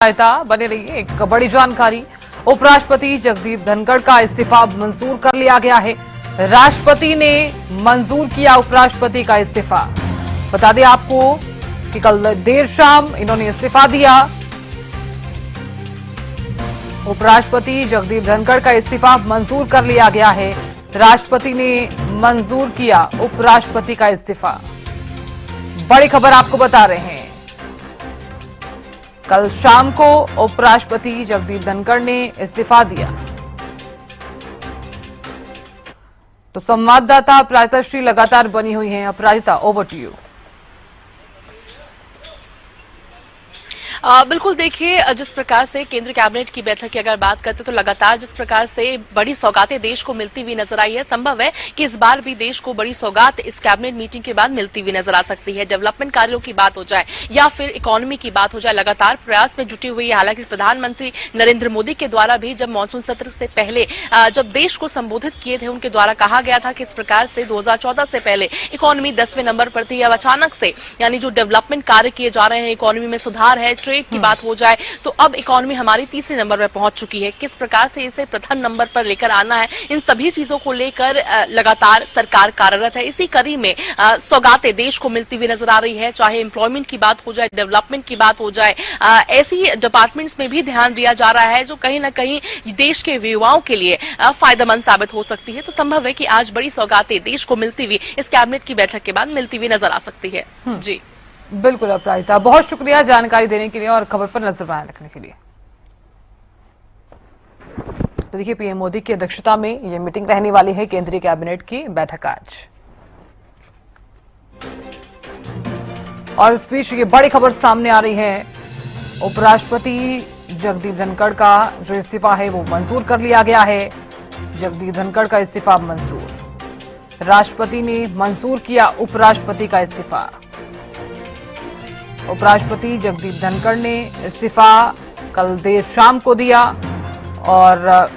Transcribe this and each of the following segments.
सहायता बने रही। एक बड़ी जानकारी, उपराष्ट्रपति जगदीप धनखड़ का इस्तीफा मंजूर कर लिया गया है। राष्ट्रपति ने मंजूर किया उपराष्ट्रपति का इस्तीफा। बता दें आपको कि कल देर शाम इन्होंने इस्तीफा दिया। उपराष्ट्रपति जगदीप धनखड़ का इस्तीफा मंजूर कर लिया गया है। राष्ट्रपति ने मंजूर किया उपराष्ट्रपति का इस्तीफा। बड़ी खबर आपको बता रहे हैं, कल शाम को उपराष्ट्रपति जगदीप धनखड़ ने इस्तीफा दिया। तो संवाददाता अपराजिता श्री लगातार बनी हुई हैं। अपराजिता, ओवर टू यू। बिल्कुल, देखिए जिस प्रकार से केंद्र कैबिनेट की बैठक की अगर बात करते तो लगातार जिस प्रकार से बड़ी सौगातें देश को मिलती हुई नजर आई है, संभव है कि इस बार भी देश को बड़ी सौगात इस कैबिनेट मीटिंग के बाद मिलती हुई नजर आ सकती है। डेवलपमेंट कार्यों की बात हो जाए या फिर इकोनॉमी की बात हो जाए, लगातार प्रयास में जुटी हुई है। हालांकि प्रधानमंत्री नरेंद्र मोदी के द्वारा भी जब मानसून सत्र से पहले जब देश को संबोधित किए थे, उनके द्वारा कहा गया था कि इस प्रकार से 2014 से पहले इकोनॉमी 10वें नंबर पर थी। अब अचानक से यानी जो डेवलपमेंट कार्य किए जा रहे हैं, इकोनॉमी में सुधार है, ट्रेड की बात हो जाए तो अब इकोनॉमी हमारी तीसरे नंबर पर पहुंच चुकी है। किस प्रकार से इसे प्रथम नंबर पर लेकर आना है, इन सभी चीजों को लेकर लगातार सरकार कार्यरत है। इसी कड़ी में सौगातें देश को मिलती हुई नजर आ रही है, चाहे एम्प्लॉयमेंट की बात हो जाए, डेवलपमेंट की बात हो जाए। ऐसी डिपार्टमेंट्स में भी ध्यान दिया जा रहा है जो कहीं ना कहीं देश के युवाओं के लिए फायदेमंद साबित हो सकती है। तो संभव है कि आज बड़ी सौगातें देश को मिलती हुई इस कैबिनेट की बैठक के बाद मिलती हुई नजर आ सकती है। जी बिल्कुल अपराजिता, बहुत शुक्रिया जानकारी देने के लिए और खबर पर नजर बनाए रखने के लिए। तो देखिए, पीएम मोदी की अध्यक्षता में ये मीटिंग रहने वाली है केंद्रीय कैबिनेट की बैठक आज। और इस बीच ये बड़ी खबर सामने आ रही है, उपराष्ट्रपति जगदीप धनखड़ का जो इस्तीफा है वो मंजूर कर लिया गया है। जगदीप धनखड़ का इस्तीफा मंजूर, राष्ट्रपति ने मंजूर किया उपराष्ट्रपति का इस्तीफा। उपराष्ट्रपति जगदीप धनखड़ ने इस्तीफा कल देर शाम को दिया और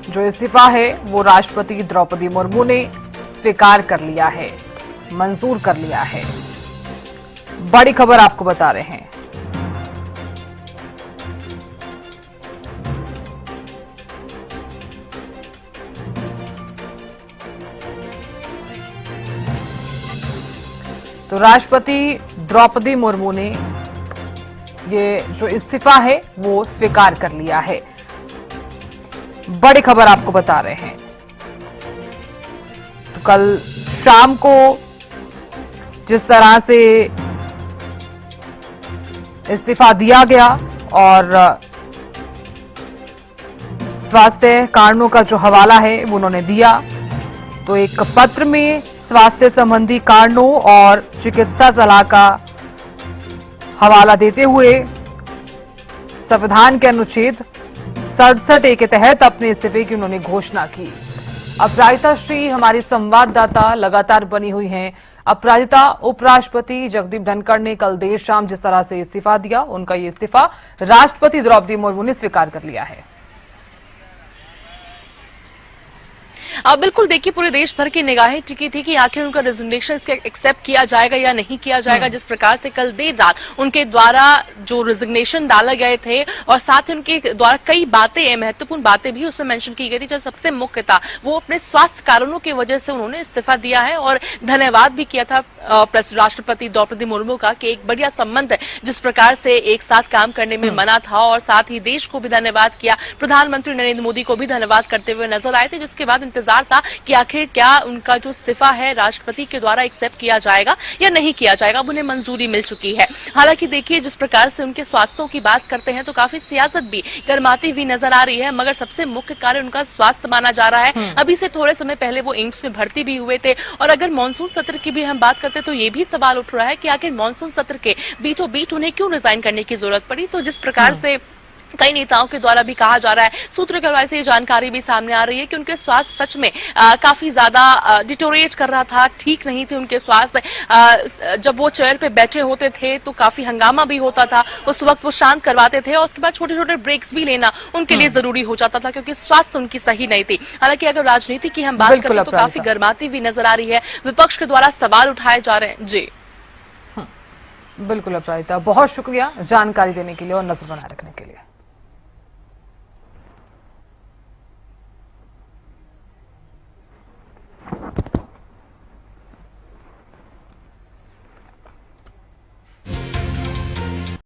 जो इस्तीफा है वो राष्ट्रपति द्रौपदी मुर्मू ने स्वीकार कर लिया है, मंजूर कर लिया है। बड़ी खबर आपको बता रहे हैं। तो राष्ट्रपति द्रौपदी मुर्मू ने ये जो इस्तीफा है वो स्वीकार कर लिया है। बड़ी खबर आपको बता रहे हैं। तो कल शाम को जिस तरह से इस्तीफा दिया गया और स्वास्थ्य कारणों का जो हवाला है वो उन्होंने दिया, तो एक पत्र में स्वास्थ्य संबंधी कारणों और चिकित्सा सलाह का हवाला देते हुए संविधान के अनुच्छेद 67A के तहत अपने इस्तीफे की उन्होंने घोषणा की। अपराजिता श्री हमारी संवाददाता लगातार बनी हुई हैं। अपराजिता, उपराष्ट्रपति जगदीप धनखड़ ने कल देर शाम जिस तरह से इस्तीफा दिया, उनका ये इस्तीफा राष्ट्रपति द्रौपदी मुर्मू ने स्वीकार कर लिया है। बिल्कुल, देखिए पूरे देश भर की निगाहें टिकी थी कि आखिर उनका रेजिग्नेशन एक्सेप्ट किया जाएगा या नहीं किया जाएगा। जिस प्रकार से कल देर रात उनके द्वारा जो रेजिग्नेशन डाले गए थे और साथ ही उनके द्वारा कई बातें, महत्वपूर्ण बातें भी उसमें मेंशन की गई थी। जो सबसे मुख्य था वो अपने स्वास्थ्य कारणों की वजह से उन्होंने इस्तीफा दिया है और धन्यवाद भी किया था राष्ट्रपति द्रौपदी मुर्मू का कि एक बढ़िया संबंध है, जिस प्रकार से एक साथ काम करने में मना था। और साथ ही देश को भी धन्यवाद किया, प्रधानमंत्री नरेंद्र मोदी को भी धन्यवाद करते हुए नजर आए थे। जिसके बाद इंतजार था कि आखिर क्या उनका जो इस्तीफा है राष्ट्रपति के द्वारा एक्सेप्ट किया जाएगा या नहीं किया जाएगा। अब उन्हें मंजूरी मिल चुकी है। हालांकि देखिए जिस प्रकार से उनके स्वास्थ्य की बात करते हैं तो काफी सियासत भी गरमाती हुई नजर आ रही है, मगर सबसे मुख्य कारण उनका स्वास्थ्य माना जा रहा है। अभी से थोड़े समय पहले वो एम्स में भर्ती भी हुए थे। और अगर मानसून सत्र की भी हम बात करते तो ये भी सवाल उठ रहा है कि आखिर मानसून सत्र के बीचों बीच उन्हें क्यों रिजाइन करने की जरूरत पड़ी। तो जिस प्रकार से कई नेताओं के द्वारा भी कहा जा रहा है, सूत्रों के द्वारा से ये जानकारी भी सामने आ रही है कि उनके स्वास्थ्य सच में काफी ज्यादा डिटोरेट कर रहा था, ठीक नहीं थे उनके स्वास्थ्य। जब वो चेयर पे बैठे होते थे तो काफी हंगामा भी होता था, उस वक्त वो शांत करवाते थे और उसके बाद छोटे छोटे ब्रेक्स भी लेना उनके लिए जरूरी हो जाता था क्योंकि स्वास्थ्य उनकी सही नहीं थी। हालांकि अगर राजनीति की हम बात करें तो काफी गर्माती हुई नजर आ रही है, विपक्ष के द्वारा सवाल उठाए जा रहे हैं। जी बिल्कुल अपराजिता, बहुत शुक्रिया जानकारी देने के लिए और नजर बनाए रखने के लिए।